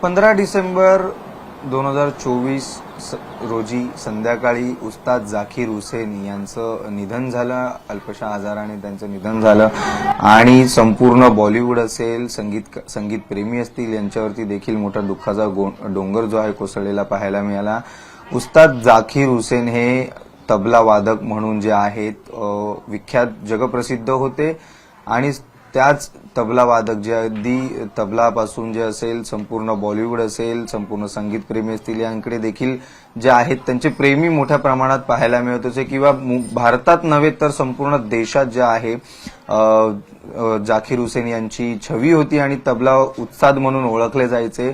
15 डिसेंबर 2024 रोजी संध्याकाळी उस्ताद झाकीर हुसेन यांचं निधन झालं. अल्पशा आजाराने त्यांचं निधन झालं आणि संपूर्ण बॉलिवूड असेल, संगीत प्रेमी असतील, यांच्यावरती देखील मोठा दुःखाचा डोंगर जो आहे कोसळलेला पाहायला मिळाला. उस्ताद झाकीर हुसेन हे तबला वादक म्हणून जे आहेत विख्यात जगप्रसिद्ध होते आणि त्याच तबला वादक जे अगदी तबलापासून जे असेल संपूर्ण बॉलिवूड असेल, संपूर्ण संगीतप्रेमी असतील, यांकडे देखील जे आहेत त्यांचे प्रेमी मोठ्या प्रमाणात पाहायला मिळत होते किंवा भारतात नव्हे तर संपूर्ण देशात जे आहे झाकीर हुसेन यांची छवी होती आणि तबला उस्ताद म्हणून ओळखले जायचे.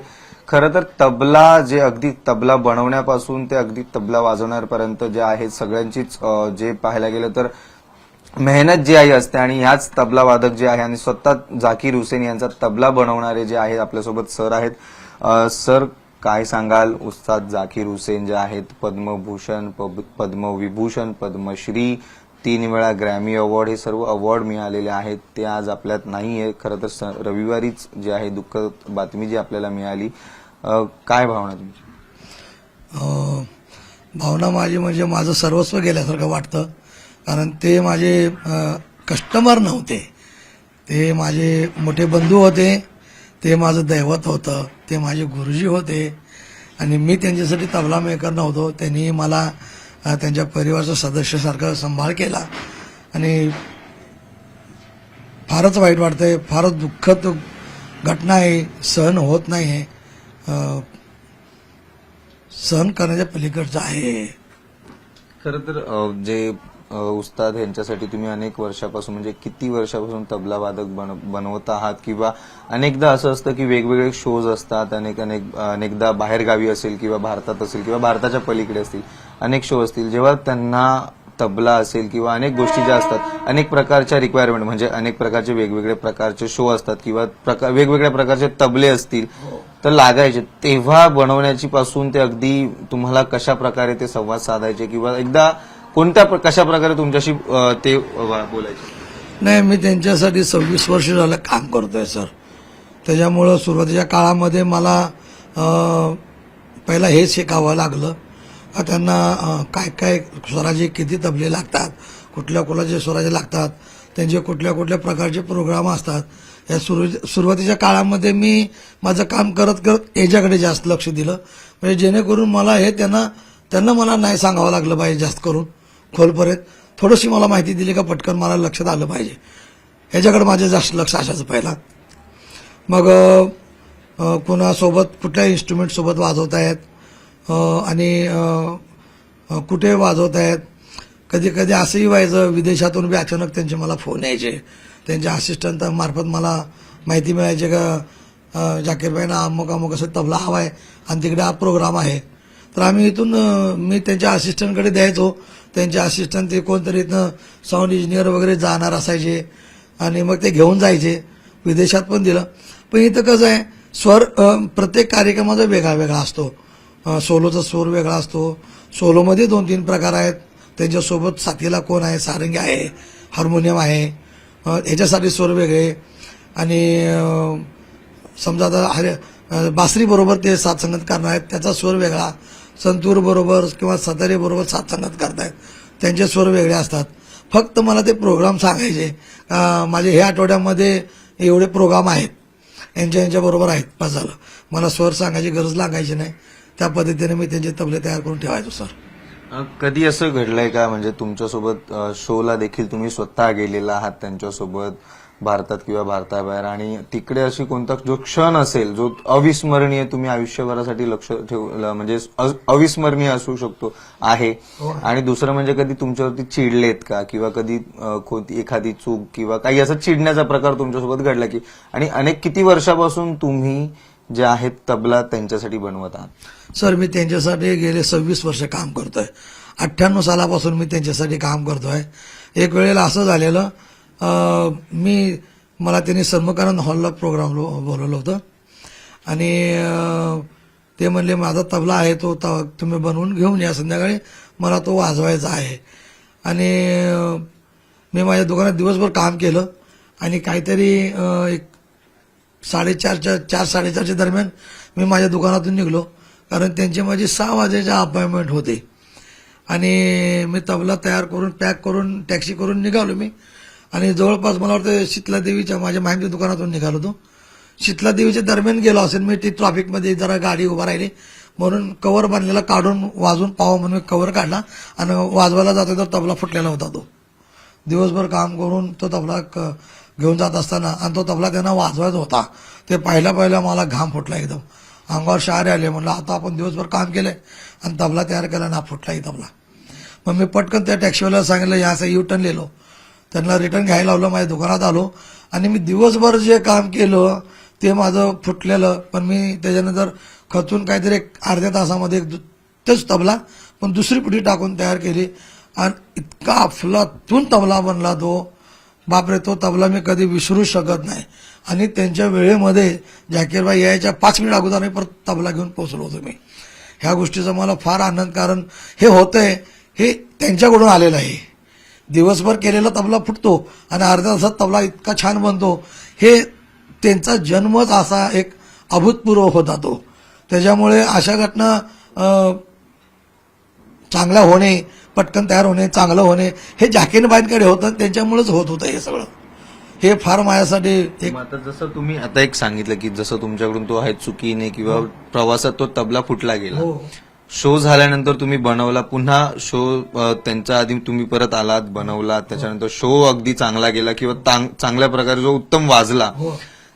खरं तर तबला जे अगदी तबला बनवण्यापासून ते अगदी तबला वाजवण्यापर्यंत जे आहेत सगळ्यांचीच जे पाहायला गेलं तर मेहनत जी आहे असते आणि ह्याच तबला वादक जे आहे आणि स्वतः झाकीर हुसेन यांचा तबला बनवणारे जे आहेत आपल्यासोबत सर आहेत. सर, काय सांगाल? उस्ताद झाकीर हुसेन जे आहेत पद्मभूषण, पद्मविभूषण, पद्मश्री, 3 वेळा ग्रॅमी अवॉर्ड, हे सर्व अवॉर्ड मिळालेले आहेत. ते आज आपल्यात नाहीये. खरं तर रविवारीच जे आहे दुःखद बातमी जी आपल्याला मिळाली. काय भावना तुमची? भावना माझी म्हणजे माझं सर्वस्व गेल्यासारखं वाटतं. कारण ते माझे कस्टमर नव्हते, ते माझे मोठे बंधू होते, ते माझं दैवत होतं, ते माझे गुरुजी होते आणि मी त्यांच्यासाठी तबला मेकर नव्हतो. त्यांनी मला त्यांच्या परिवाराच्या सदस्यासारखा सांभाळ केला आणि फारच वाईट वाटतंय. फारच दुःखद घटना आहे, सहन होत नाही आहे, सहन करण्याच्या पलीकडचं आहे. खरं तर जे उस्ताद यांच्यासाठी तुम्ही अनेक वर्षापासून म्हणजे किती वर्षापासून तबला वादक बनवत आहात किंवा अनेकदा असं असतं की वेगवेगळे शोज असतात, अनेकदा बाहेरगावी असेल किंवा भारतात असेल किंवा भारताच्या पलीकडे असतील अनेक शो असतील, जेव्हा त्यांना तबला असेल किंवा अनेक गोष्टी ज्या असतात, अनेक प्रकारच्या रिक्वायरमेंट म्हणजे अनेक प्रकारचे वेगवेगळे प्रकारचे शो असतात किंवा वेगवेगळ्या प्रकारचे तबले असतील तर लागायचे, तेव्हा बनवण्याची पासून ते अगदी तुम्हाला कशा प्रकारे ते संवाद साधायचे किंवा एकदा कशा प्रकारे तुमच्याशी ते बोलायचे? नाही, मी त्यांच्यासाठी 26 वर्ष झालं काम करतोय सर. त्याच्यामुळं सुरुवातीच्या काळामध्ये मला पहिला हे शिकावं लागलं. त्यांना काय काय स्वराजे किती तबले लागतात, कुठल्या कुठल्या स्वराजे लागतात, त्यांचे कुठल्या कुठल्या प्रकारचे प्रोग्राम असतात. या सुरुवातीच्या काळामध्ये मी माझं काम करत करत याच्याकडे जास्त लक्ष दिलं म्हणजे जेणेकरून मला हे त्यांना मला नाही सांगावं लागलं पाहिजे जास्त करून खोलपर्यंत. थोडीशी मला माहिती दिली का पटकन मला लक्षात आलं पाहिजे, ह्याच्याकडे माझं जास्त लक्ष असायचं पहिला. मग कुणासोबत कुठल्या इन्स्ट्रुमेंट सोबत वाजवतायत आणि कुठे वाजवतायत. कधी कधी असंही व्हायचं विदेशातून बी अचानक त्यांचे मला फोन यायचे, त्यांच्या असिस्टंट मार्फत मला माहिती मिळायची का झाकीरबाईंना अमुक अमुक असं तबला हवा आहे आणि तिकडे हा प्रोग्राम आहे. तर आम्ही इथून मी त्यांच्या असिस्टंटकडे द्यायचो. त्यांचे असिस्टंट ते कोणतरी इथनं साऊंड इंजिनियर वगैरे जाणार असायचे आणि मग ते घेऊन जायचे. विदेशात पण दिलं. पण इथं कसं आहे, स्वर प्रत्येक कार्यक्रमाचा वेगळा वेगळा असतो. सोलोचा स्वर वेगळा असतो. सोलोमध्ये 2-3 प्रकार आहेत. त्यांच्यासोबत साथीला कोण आहे, सारंगी आहे, हार्मोनियम आहे, ह्याच्यासाठी स्वर वेगळे आणि समजा आता बासरी बरोबर ते साथसंगत करणार आहेत त्याचा स्वर वेगळा, संतूर बरोबर किंवा सतारे बरोबर साथसंगत करतायत त्यांचे स्वर वेगळे असतात. फक्त मला ते प्रोग्राम सांगायचे, माझे ह्या आठवड्यामध्ये एवढे प्रोग्राम आहेत, यांच्या बरोबर आहेत, बस झालं. मला स्वर सांगायची गरज लागायची नाही. त्या पद्धतीने मी त्यांचे तबले तयार करून ठेवायचो सर. कधी असं घडलंय का म्हणजे तुमच्यासोबत शोला देखील तुम्ही स्वतः गेलेला आहात त्यांच्यासोबत भारतात किंवा भारताबाहेर आणि तिकडे अशी कोणता जो क्षण असेल जो अविस्मरणीय तुम्ही आयुष्यभरासाठी लक्ष ठेवलं म्हणजे अविस्मरणीय असू शकतो आहे, आणि दुसरं म्हणजे कधी तुमच्यावरती चिडलेत का किंवा कधी एखादी चूक किंवा काही असा चिडण्याचा प्रकार तुमच्यासोबत घडला की, आणि किती वर्षापासून तुम्ही जे आहेत तबला त्यांच्यासाठी बनवत आहात? सर, मी त्यांच्यासाठी गेले 26 वर्ष काम करतोय. 98 सालापासून मी त्यांच्यासाठी काम करतोय. एक वेळेला असं झालेलं, मला त्यांनी सन्मुखानंद हॉलला प्रोग्राम बोलवलं होतं आणि ते म्हणले माझा तबला आहे तो तुम्ही बनवून घेऊन या संध्याकाळी, मला तो वाजवायचा आहे. आणि मी माझ्या दुकानात दिवसभर काम केलं आणि काहीतरी एक 4:30-4:30च्या दरम्यान मी माझ्या दुकानातून निघलो, कारण त्यांची माझी 6 वाजेच्या अपॉइंटमेंट होते. आणि मी तबला तयार करून पॅक करून टॅक्सी करून निघालो मी. आणि जवळपास मला वाटतं शीतला देवीच्या माझ्या माहिती दुकानातून निघालो होतो. शीतला देवीच्या दरम्यान गेलो असेल मी. ती ट्रॉफिकमध्ये जरा गाडी उभा राहिली म्हणून कव्हर बांधलेला काढून वाजवून पाहावं म्हणून कव्हर काढला आणि वाजवायला जातो तर तबला फुटलेला होता. तो दिवसभर काम करून तो तबला घेऊन जात असताना आणि तो तबला त्यांना वाजवायचा होता. ते पहिल्या मला घाम फुटला एकदम, अंगावर शहारे आले. म्हणलं आता आपण दिवसभर काम केलंय आणि तबला तयार केला ना फुटलाही तबला. मग मी पटकन त्या टॅक्सीवाल्याला सांगितलं याचं यू टर्न लिहिलो. त्यांना रिटर्न घ्यायला लावलं. माझ्या दुकानात आलो आणि मी दिवसभर जे काम केलं ते माझं फुटलेलं. पण मी त्याच्यानंतर खचून काहीतरी एक अर्ध्या तासामध्ये तेच तबला पण दुसरी पुढी टाकून तयार केली आणि इतका अफलातून तबला बनला तो. बापरे, तो तबला मी कधी विसरू शकत नाही. आणि त्यांच्या वेळेमध्ये जाकीरबाई यायच्या 5 मिनिट अगोदर मी परत तबला घेऊन पोहोचलो होतो मी. ह्या गोष्टीचा मला फार आनंद, कारण हे होतंय हे त्यांच्याकडून आलेलं आहे. दिवसभर केलेला तबला फुटतो आणि अर्ध्या तासात तबला इतका छान बनतो. हे त्यांचा जन्मच असा एक अभूतपूर्व होता तो. त्याच्यामुळे अशा घटना चांगल्या होणे, पटकन तयार होणे, चांगलं होणे हे जाकीरबाईंकडे होतं. त्यांच्यामुळेच होत होतं हे सगळं. हे फार माझ्यासाठी एक. आता जसं तुम्ही आता एक सांगितलं की जसं तुमच्याकडून तो आहे चुकीने किंवा प्रवासात तो तबला फुटला गेला, शो झाल्यानंतर तुम्ही बनवला, पुन्हा शो त्यांच्या आधी तुम्ही परत आलात, बनवला, त्याच्यानंतर शो अगदी चांगला गेला किंवा चांगल्या प्रकारे जो उत्तम वाजला,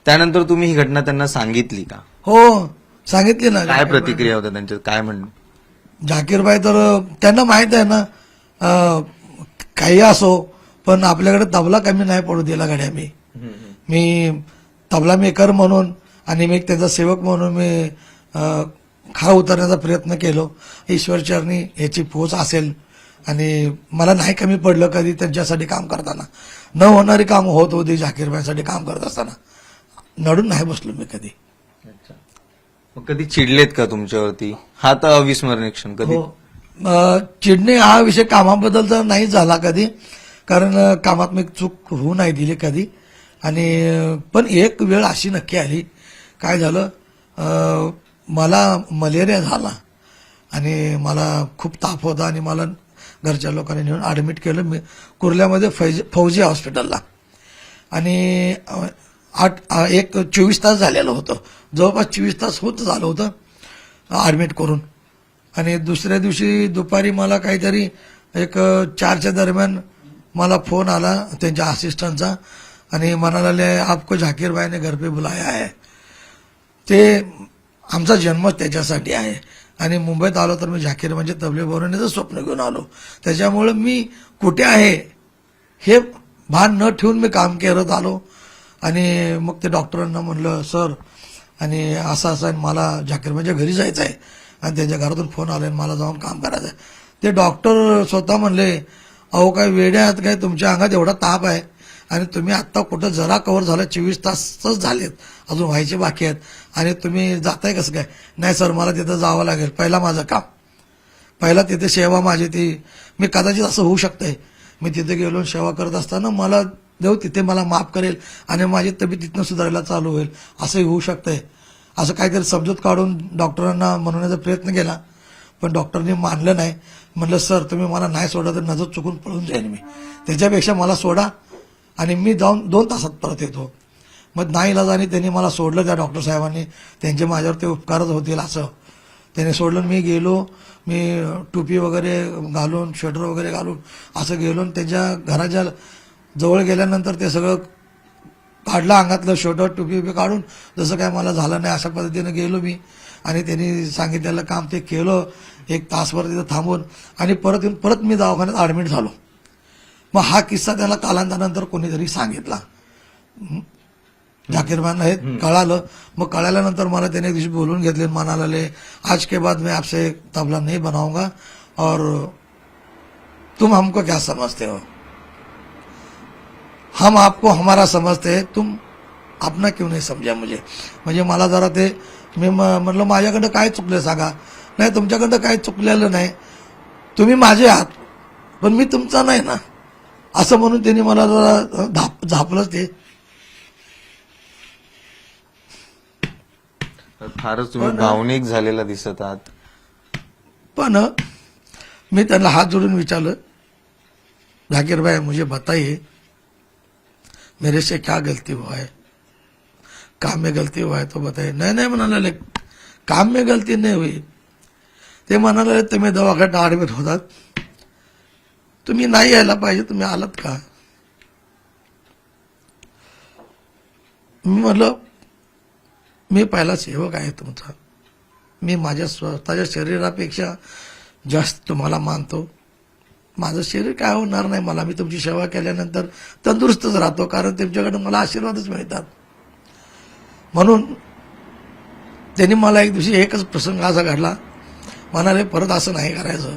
त्यानंतर तुम्ही ही घटना त्यांना सांगितली का? हो, सांगितली ना. काय प्रतिक्रिया होत्या त्यांच्या, काय म्हणणं? जाकीरबाई तर त्यांना माहित आहे ना, काही असो पण आपल्याकडे तबला कमी नाही पडू दिला गाड्या. मी तबला मेकर म्हणून आणि मी त्यांचा सेवक म्हणून मी खा उतरण्याचा प्रयत्न केलो. ईश्वरचरणी याची पोच असेल आणि मला नाही कमी पडलं कधी त्यांच्यासाठी काम करताना. न होणारी काम होत होती जाकीरबाईंसाठी काम करत असताना. नडून नाही बसलो मी कधी. मग कधी चिडलेत का तुमच्यावरती? हा तर अविस्मरणीय क्षण. कधी चिडणे हा विषय कामाबद्दल तर नाही झाला कधी, कारण कामात मी चूक होऊ नाही दिली कधी. आणि पण एक वेळ अशी नक्की आली. काय झालं, मला मलेरिया झाला आणि मला खूप ताप होता आणि मला घरच्या लोकांनी नेऊन ऍडमिट केलं मी कुर्ल्यामध्ये फौजी हॉस्पिटलला. आणि 24 तास झालेलं होतं, जवळपास 24 तास झालं होतं ऍडमिट करून. आणि दुसऱ्या दिवशी दुपारी मला काहीतरी एक 4च्या दरम्यान मला फोन आला त्यांच्या असिस्टंटचा आणि म्हणाले आपको जाकीरबाई ने घर पे बुलाया है. ते आमचा जन्मच त्याच्यासाठी आहे. आणि मुंबईत आलो तर मी जाकीरबाईंच्या तबले भरवण्याचं स्वप्न घेऊन आलो. त्याच्यामुळे मी कुठे आहे हे भान न ठेवून मी काम करत आलो. आणि मग ते डॉक्टरांना म्हणलं सर आणि असं मला जाकीरबाईंच्या घरी जायचं आहे आणि त्यांच्या घरातून फोन आला आणि मला जाऊन काम करायचं आहे. ते डॉक्टर स्वतः म्हणले अहो काय वेड्या आहात काय, तुमच्या अंगात एवढा ताप आहे आणि तुम्ही आत्ता कुठं जरा कव्हर झालं, 24 तासच झालेत, अजून व्हायचे बाकी आहेत आणि तुम्ही जाताय कसं काय? नाही सर मला तिथं जावं लागेल, पहिला माझं काम, पहिला तिथे सेवा माझी ती. मी कदाचित असं होऊ शकतंय मी तिथे गेलो सेवा करत असताना मला देव तिथे मला माफ करेल आणि माझी तब्येत तिथनं सुधारायला चालू होईल, असंही होऊ शकतंय. असं काहीतरी समजूत काढून डॉक्टरांना म्हणण्याचा प्रयत्न केला पण डॉक्टरनी मानलं नाही. म्हणलं सर तुम्ही मला नाही सोडा तर नजर चुकून पळून जाईन मी, त्याच्यापेक्षा मला सोडा आणि मी जाऊन 2 तासात परत येतो. मग नाईलाजाने त्यांनी मला सोडलं. त्या डॉक्टर साहेबांनी त्यांचे माझ्यावर ते उपकारच होतील असं त्याने सोडलं. मी गेलो, मी टोपी वगैरे घालून स्वेटर वगैरे घालून असं गेलो. त्यांच्या घराच्या जवळ गेल्यानंतर ते सगळं काढलं अंगातलं स्वेटर टोपी काढून, जसं काय मला झालं नाही अशा पद्धतीनं गेलो मी. आणि त्यांनी सांगितलेलं काम ते केलं. 1 तासभर तिथं थांबून आणि परत येऊन परत मी दवाखान्यात ऍडमिट झालो. मग हा किस्सा त्याला कालांतरानंतर कोणीतरी सांगितला. जाकीरबाईंना हे कळालं. मग कळाल्यानंतर मला त्याने एक दिवशी बोलून घेतले, म्हणाले आज के बाद मैं आपसे तबला नहीं बनाऊंगा और तुम हमको क्या समझते हो, हम आपको हमारा समझते हैं, तुम अपना क्यों नहीं समजा मुझे. म्हणजे मला जरा ते मी म्हटलं माझ्याकडं काय चुकलं सांगा. नाही तुमच्याकडं काय चुकलेलं नाही, तुम्ही माझे आहात पण मी तुमचा नाही ना, असं म्हणून त्यांनी मला जरा झापलं ते. फारच तुम्ही भावनिक झालेला दिसत आहात. पण मी त्यांना हात जोडून विचारलं, जाकीर भाई मुझे बताइए मेरे से क्या गलती हुआ है, काम में गलती हुआ है तो बताइए. नाही म्हणाले, काम में गलती नाही हुई. ते म्हणाले तुम्ही दवाखान्यात ऍडमिट होतात, तुम्ही नाही यायला पाहिजे, तुम्ही आलात का. मी म्हटलं मी पहिला सेवक आहे तुमचा, मी माझ्या स्वतःच्या शरीरापेक्षा जास्त तुम्हाला मानतो. माझं शरीर काय होणार नाही, मला मी तुमची सेवा केल्यानंतर तंदुरुस्तच राहतो, कारण तुमच्याकडून मला आशीर्वादच मिळतात. म्हणून त्यांनी मला एक दिवशी एकच प्रसंग असा घडला, म्हणाले परत असं नाही करायचं.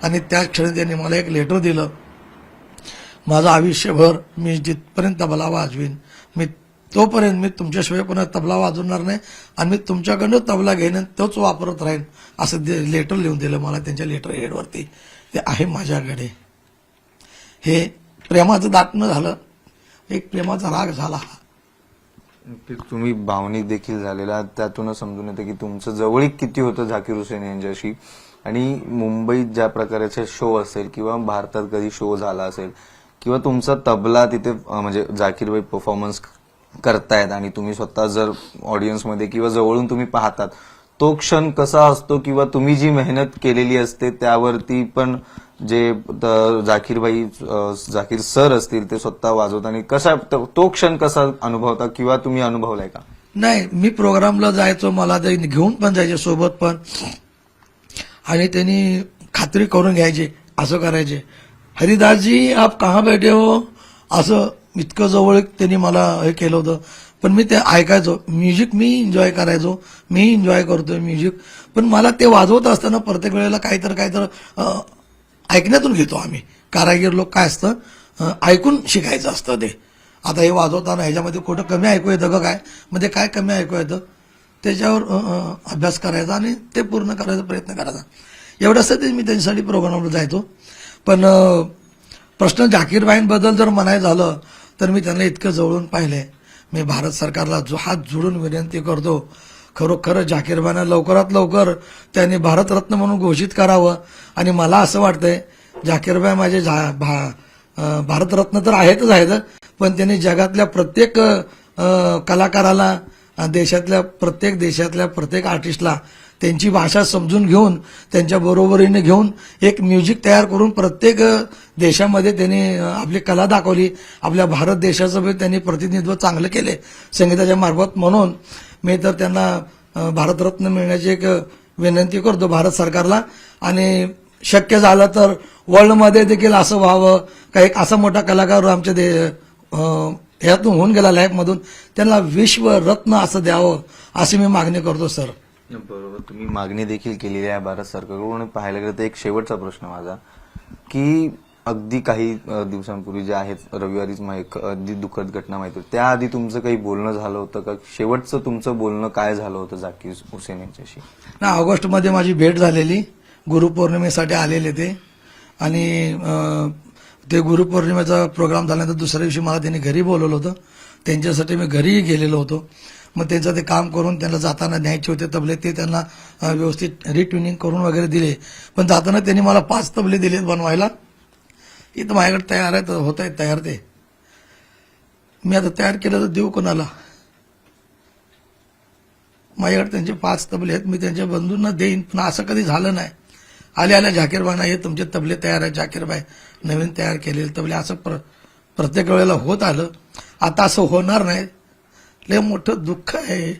आणि त्याच क्षणी त्यांनी मला एक लेटर दिलं, माझं आयुष्यभर मी जिथपर्यंत तबला वाजवीन मी तोपर्यंत मी तुमच्याशिवाय पुन्हा तबला वाजवणार नाही आणि मी तुमच्याकडनं तबला घेईन तोच वापरत राहीन, असं लेटर लिहून दिलं मला त्यांच्या लेटर हेडवरती. ते आहे माझ्याकडे. हे प्रेमाचं दाटणं झालं, एक प्रेमाचा राग झाला. तुम्ही भावनिक देखील झालेला, त्यातूनच समजून येतं की तुमचं जवळीक किती होतं झाकीर हुसेन यांच्याशी. आणि मुंबईत ज्या प्रकारचे शो असेल किंवा भारतात कधी शो झाला असेल किंवा तुमचा तबला तिथे म्हणजे जाकीरभाई परफॉर्मन्स करतायत आणि तुम्ही स्वतः जर ऑडियन्समध्ये किंवा जवळून तुम्ही पाहतात, तो क्षण कसा असतो किंवा तुम्ही जी मेहनत केलेली असते त्यावरती पण जे जाकीर सर असतील ते स्वतः वाजवताना कसा तो क्षण कसा अनुभवता किंवा तुम्ही अनुभवलाय का. नाही, मी प्रोग्रामला जायचो, मला ते घेऊन पण जायचे सोबत पण, आणि त्यांनी खात्री करून घ्यायचे, असं करायचे, हरिदासजी आप कहाँ बैठे हो, असं इतकं जवळ त्यांनी मला हे केलं होतं. पण मी ते ऐकायचो, म्युझिक मी एन्जॉय करायचो, मी एन्जॉय करतोय म्युझिक, पण मला ते वाजवत असताना प्रत्येक वेळेला काहीतरी ऐकण्यातून घेतो आम्ही. कारागीर लोक काय असतं, ऐकून शिकायचं असतं ते. आता हे वाजवताना ह्याच्यामध्ये कुठं कमी ऐकू येतं का, काय मध्ये काय कमी ऐकू येतं, त्याच्यावर अभ्यास करायचा आणि ते पूर्ण करायचा प्रयत्न करायचा. एवढ्यासाठी मी त्यांच्यासाठी प्रोग्रामला जायचो. पण प्रश्न जाकीरबाईंबद्दल जर म्हणायचं झालं तर मी त्यांना इतकं जवळून पाहिलंय. मी भारत सरकारला हात जोडून विनंती करतो, खरोखर जाकीरबाईंना लवकरात लवकर त्यांनी भारतरत्न म्हणून घोषित करावं. आणि मला असं वाटतंय जाकीरबाई माझे भारतरत्न तर आहेतच आहेत, पण त्यांनी जगातल्या प्रत्येक कलाकाराला, देशातल्या प्रत्येक आर्टिस्टला त्यांची भाषा समजून घेऊन त्यांच्या बरोबरीने घेऊन एक म्युझिक तयार करून प्रत्येक देशामध्ये त्यांनी आपली कला दाखवली. आपल्या भारत देशाचं त्यांनी प्रतिनिधित्व चांगलं केले संगीताच्या मार्फत. म्हणून मी तर त्यांना भारतरत्न मिळण्याची एक विनंती करतो भारत सरकारला. आणि शक्य झालं तर वर्ल्डमध्ये देखील असं व्हावं का, एक असा मोठा कलाकार आमच्या ह्यातून होऊन गेला लाईफमधून, त्यांना विश्वरत्न असं द्यावं अशी मी मागणी करतो सर. बरोबर, तुम्ही मागणी देखील केलेली आहे भारत सरकारकडून. पाहायला गेलं तर एक शेवटचा प्रश्न माझा, की अगदी काही दिवसांपूर्वी जे आहेत रविवारीच एक अगदी दुःखद घटना माहिती होती, त्याआधी तुमचं काही बोलणं झालं होतं का? शेवटचं तुमचं बोलणं काय झालं होतं जाकीर हुसेन यांच्याशी? ना, ऑगस्टमध्ये माझी भेट झालेली, गुरुपौर्णिमेसाठी आलेले ते. आणि ते गुरुपौर्णिमेचा प्रोग्राम झाल्यानंतर दुसऱ्या दिवशी मला त्यांनी घरी बोलवलं होतं, त्यांच्यासाठी मी घरीही गेलेलो होतो. मग त्यांचं ते काम करून त्यांना जाताना न्यायचे होते तबले, ते त्यांना व्यवस्थित रिट्युनिंग करून वगैरे दिले. पण जाताना त्यांनी मला 5 तबले दिलेत बनवायला. इथं माझ्याकडे तयार आहे, तर होत आहेत तयार ते. मी आता तयार केलं तर देऊ कोणाला? माझ्याकडे त्यांचे 5 तबले आहेत, मी त्यांच्या बंधूंना देईन. पण असं कधी झालं नाही. आल्या जाकीरबाईंना हे तुमचे तबले तयार आहेत जाकीरबाई, नवीन तयार केलेले तबले, असं प्रत्येक वेळेला होत आलं. आता असं होणार नाही. लय मोठं दुःख आहे.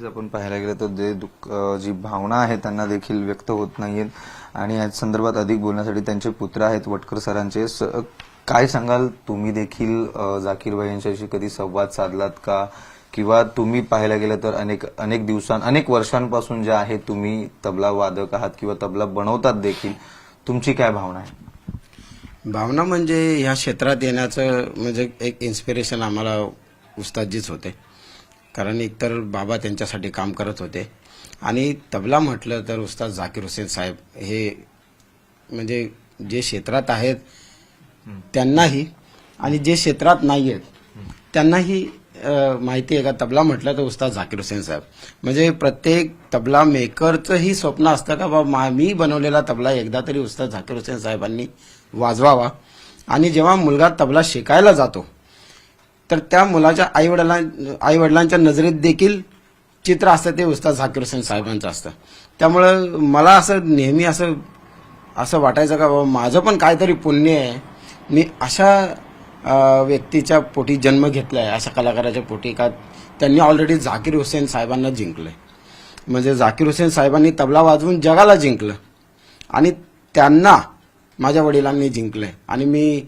आपण पाहायला गेलं तर जे दुःख, जी भावना आहे त्यांना देखील व्यक्त होत नाहीयेत. आणि या संदर्भात अधिक बोलण्यासाठी त्यांचे पुत्र आहेत वटकर सरांचे. काय सांगाल, तुम्ही देखील जाकीरबाई यांच्याशी कधी संवाद साधलात का? किंवा तुम्ही पाहायला गेलं तर अनेक वर्षांपासून जे आहे तुम्ही तबला वादक आहात किंवा तबला बनवतात देखील, तुमची काय भावना आहे? भावना म्हणजे ह्या क्षेत्रात येण्याचं म्हणजे एक इन्स्पिरेशन आम्हाला उस्तादजीच होते. कारण एकतर बाबा त्यांच्यासाठी काम करत होते आणि तबला म्हटलं तर उस्ताद जाकीर हुसेन साहेब हे म्हणजे जे क्षेत्रात आहेत त्यांनाही आणि जे क्षेत्रात नाही आहेत त्यांनाही माहिती आहे का, तबला म्हटलं तर उस्ताद झाकीर हुसेन साहेब. म्हणजे प्रत्येक तबला मेकरचंही स्वप्न असतं का बाबा मी बनवलेला तबला एकदा तरी उस्ताद झाकीर हुसेन साहेबांनी वाजवावा. आणि जेव्हा मुलगा तबला शिकायला जातो तर त्या मुलाच्या आईवडिलांच्या नजरेत देखील चित्र असतं ते उस्ताद झाकीर हुसेन साहेबांचं असतं. त्यामुळं मला असं नेहमी असं वाटायचं का बाबा माझं पण काहीतरी पुण्य आहे, मी अशा व्यक्तीच्या पोटी जन्म घेतलाय, अशा कलाकाराच्या पोटी का त्यांनी ऑलरेडी झाकीर हुसेन साहेबांना जिंकलंय. म्हणजे झाकीर हुसेन साहेबांनी तबला वाजवून जगाला जिंकलं आणि त्यांना माझ्या वडिलांनी जिंकलंय. आणि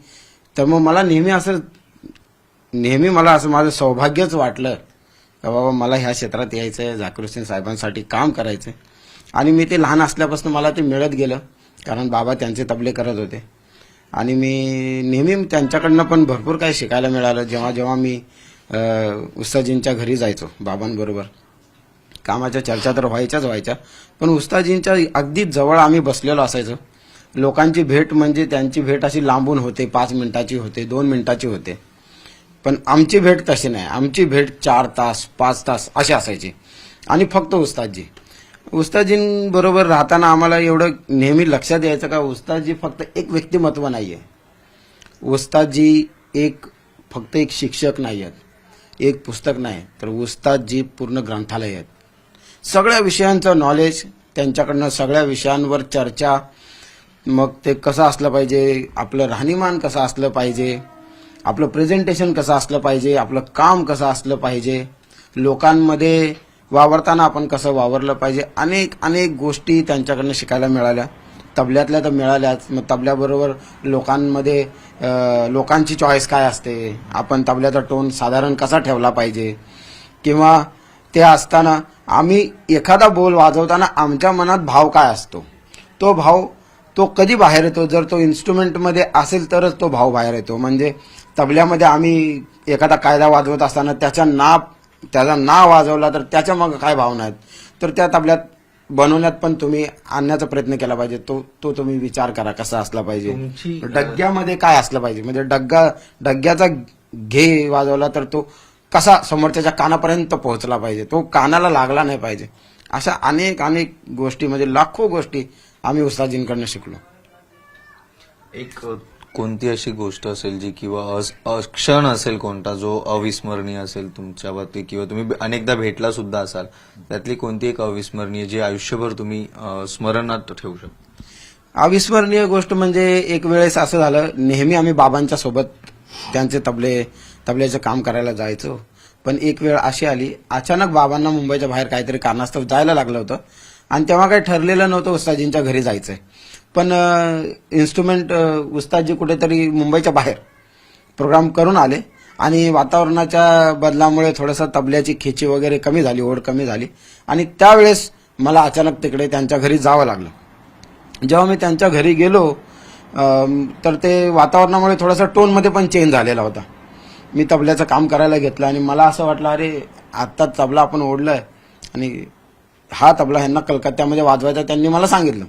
तर मग मला नेहमी मला असं माझं सौभाग्यच वाटलं का बाबा मला ह्या क्षेत्रात यायचंय, झाकीर हुसेन साहेबांसाठी काम करायचंय. आणि मी ते लहान असल्यापासून मला ते मिळत गेलं, कारण बाबा त्यांचे तबले करत होते. आणि मी नेहमी त्यांच्याकडनं पण भरपूर काही शिकायला मिळालं. जेव्हा मी उस्तादजींच्या घरी जायचो बाबांबरोबर, कामाच्या चर्चा तर व्हायच्या, पण उस्तादजींच्या अगदी जवळ आम्ही बसलेलो असायचो. लोकांची भेट म्हणजे त्यांची भेट अशी लांबून होते, 5 मिनिटाची होते, 2 मिनिटाची होते. पण आमची भेट तशी नाही, आमची भेट 4 तास 5 तास अशी असायची. आणि फक्त उस्तादजींबरोबर राहताना आम्हाला एवढं नेहमी लक्षात यायचं का उस्तादजी फक्त एक व्यक्तिमत्व नाहीये, उस्तादजी फक्त एक शिक्षक नाही आहेत, एक पुस्तक नाही, तर उस्तादजी पूर्ण ग्रंथालय आहेत. सगळ्या विषयांचं नॉलेज त्यांच्याकडनं, सगळ्या विषयांवर चर्चा. मग ते कसं असलं पाहिजे, आपलं राहणीमान कसं असलं पाहिजे, आपलं प्रेझेंटेशन कसं असलं पाहिजे, आपलं काम कसं असलं पाहिजे, लोकांमध्ये वावरताना आपण कसं वावरलं पाहिजे, अनेक गोष्टी त्यांच्याकडनं शिकायला मिळाल्या. तबल्यातल्या तर मिळाल्याच, मग तबल्याबरोबर लोकांची चॉईस काय असते, आपण तबल्याचा टोन साधारण कसा ठेवला पाहिजे, किंवा ते असताना आम्ही एखादा बोल वाजवताना आमच्या मनात भाव काय असतो, तो भाव तो कधी बाहेर येतो, जर तो इन्स्ट्रुमेंटमध्ये असेल तरच तो भाव बाहेर येतो. म्हणजे तबल्यामध्ये आम्ही एखादा कायदा वाजवत असताना त्याचा ना वाजवला तर त्याच्या मग काय भावना आहेत, तर त्या तबल्यात बनवण्यात पण तुम्ही आणण्याचा प्रयत्न केला पाहिजे. तो तुम्ही विचार करा कसा असला पाहिजे, डग्ग्यामध्ये काय असलं पाहिजे, म्हणजे डग्ग्याचा घे वाजवला तर तो कसा समोरच्याच्या कानापर्यंत पोहोचला पाहिजे, तो कानाला लागला नाही पाहिजे. अशा अनेक गोष्टी, म्हणजे लाखो गोष्टी आम्ही उस्तादजींकडनं शिकलो. एक कोणती अशी गोष्ट असेल जी किंवा क्षण असेल कोणता जो अविस्मरणीय असेल तुमच्या बाबतीत, किंवा तुम्ही अनेकदा भेटला सुद्धा असाल, त्यातली कोणती एक अविस्मरणीय जी आयुष्यभर तुम्ही स्मरणात ठेवू शकता? अविस्मरणीय गोष्ट म्हणजे एक वेळेस असं झालं, नेहमी आम्ही बाबांच्या सोबत त्यांचे तबल्याचं काम करायला जायचो. पण एक वेळ अशी आली, अचानक बाबांना मुंबईच्या बाहेर काहीतरी कारणास्तव जायला लागलं होतं आणि तेव्हा काही ठरलेलं नव्हतं उस्तादजींच्या घरी जायचंय. पण इन्स्ट्रुमेंट उस्तादजी कुठेतरी मुंबईच्या बाहेर प्रोग्राम करून आले आणि वातावरणाच्या बदलामुळे थोडंसं तबल्याची खेची वगैरे कमी झाली, ओढ कमी झाली आणि त्यावेळेस मला अचानक तिकडे त्यांच्या घरी जावं लागलं. जेव्हा मी त्यांच्या घरी गेलो तर ते वातावरणामुळे थोडासा टोनमध्ये पण चेंज झालेला होता. मी तबल्याचं काम करायला घेतलं आणि मला असं वाटलं अरे आत्ता तबला आपण ओढलाय आणि हा तबला ह्यांना कलकत्त्यामध्ये वाजवायचा त्यांनी मला सांगितलं.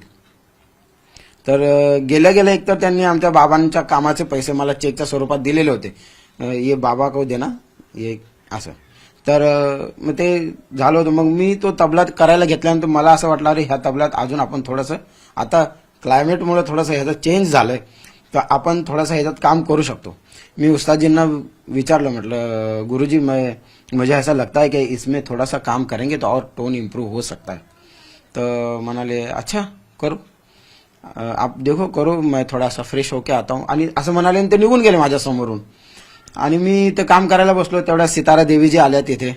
तर गेल्या एकतर त्यांनी आमच्या बाबांच्या कामाचे पैसे मला चेकच्या स्वरूपात दिलेले होते, ये बाबा को देना ये असं. तर मग ते झालं होतं. मग मी तो तबला करायला घेतल्यानंतर मला असं वाटलं अरे ह्या तबल्यात अजून आपण थोडंसं, आता क्लायमेटमुळे थोडंसं ह्याचं चेंज झालंय तर आपण थोडंसं ह्याच्यात काम करू शकतो. मी उस्तादजींना विचारलं, म्हटलं गुरुजी मुझे ऐसा लगता है कि इसमें थोड़ा सा काम करेंगे तो और टोन इम्प्रूव हो सकता है. तर म्हणाले अच्छा करो, आप देखो करो, मैं थोड़ा सा फ्रेश होके आता हूँ आणि असं म्हणाले आणि ते निघून गेले माझ्या समोरून. आणि मी ते काम करायला बसलो, तेवढ्या सितारा देवीजी आल्या तिथे,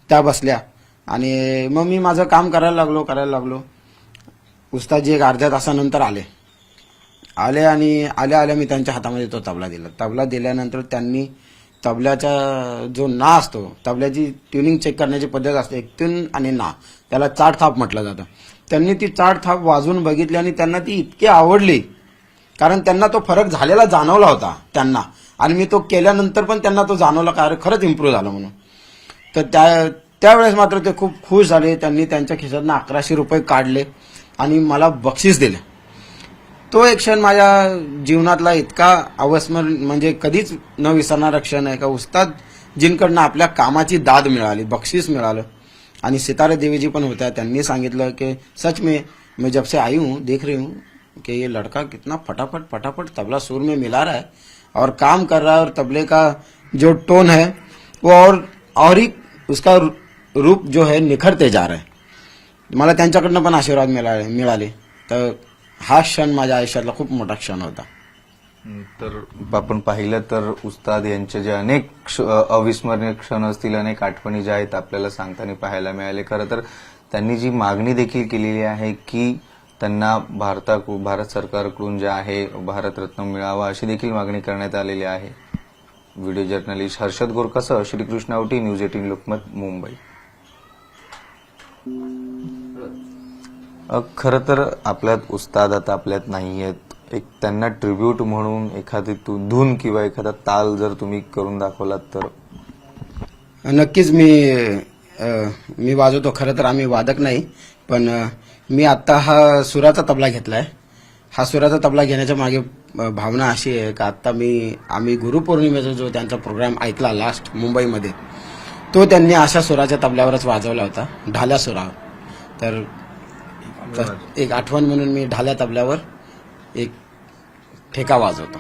त्या बसल्या आणि मग मी माझं काम करायला लागलो. उस्तादजी एक अर्ध्या तासानंतर आले आणि आल्या मी त्यांच्या हातामध्ये तो तबला दिला. तबला दिल्यानंतर त्यांनी तबल्याचा जो ना असतो, तबल्याची ट्युनिंग चेक करण्याची पद्धत असते, एक ट्यून आणि ना, त्याला चाट थाप म्हटलं जातं. त्यांनी ती चाट थाप वाजवून बघितली आणि त्यांना ती इतकी आवडली, कारण त्यांना तो फरक झालेला जाणवला होता त्यांना, आणि मी तो केल्यानंतर पण त्यांना तो जाणवला का अरे खरंच इम्प्रूव्ह झालं म्हणून. तर त्यावेळेस मात्र ते खूप खुश झाले. त्यांनी त्यांच्या खिशातनं 1100 रुपये काढले आणि मला बक्षीस दिले. तो एक क्षण माझ्या जीवनातला इतका अविस्मरणीय, म्हणजे कधीच न विसरणारा क्षण आहे का उस्ताद जिनकडनं आपल्या कामाची दाद मिळाली, बक्षीस मिळालं. आणि सितारे देवी पण होत्या, त्यांनी सांगितलं की सच में मैं जब से आई हूँ देख रही हूँ कि ये लड़का कितना फटाफट फटाफट तबला सुर में मिला रहा है और काम कर रहा है, और तबले का जो टोन है वो और ही उसका रूप जो है निखरते जा रहा है. मला त्यांच्याकडनं पण आशीर्वाद मिळाले. तर हा क्षण माझ्या आयुष्यातला खूप मोठा क्षण होता. तर आपण पाहिलं तर उस्ताद यांचे जे अनेक अविस्मरणीय क्षण असतील, अनेक आठवणी ज्या आहेत आपल्याला सांगताना पाहायला मिळाले. खरं तर त्यांनी जी मागणी देखील केलेली आहे की त्यांना भारत सरकारकडून जे आहे भारतरत्न मिळावा, अशी देखील मागणी करण्यात आलेली आहे. व्हिडिओ जर्नलिस्ट हर्षद गोरकासह श्रीकृष्ण आवटी, न्यूज 18 लोकमत, मुंबई. खरं तर आपल्यात उस्ताद आता आपल्यात नाही आहेत. एक त्यांना ट्रिब्यूट म्हणून एखादी धून किंवा एखादा ताल जर तुम्ही करून दाखवलात तर. नक्कीच मी वाजवतो. खरं तर आम्ही वादक नाही, पण मी आता हा सुराचा तबला घेतलाय. हा सुराचा तबला घेण्याच्या मागे भावना अशी आहे की आता आम्ही गुरुपौर्णिमेचा जो त्यांचा प्रोग्राम ऐकला लास्ट मुंबईमध्ये, तो त्यांनी अशा सुराच्या तबल्यावरच वाजवला होता, ढाल्या सुरावर. तर एक आठवण म्हणून मी ढाल्या तबल्यावर एक ठेका वाजवतो.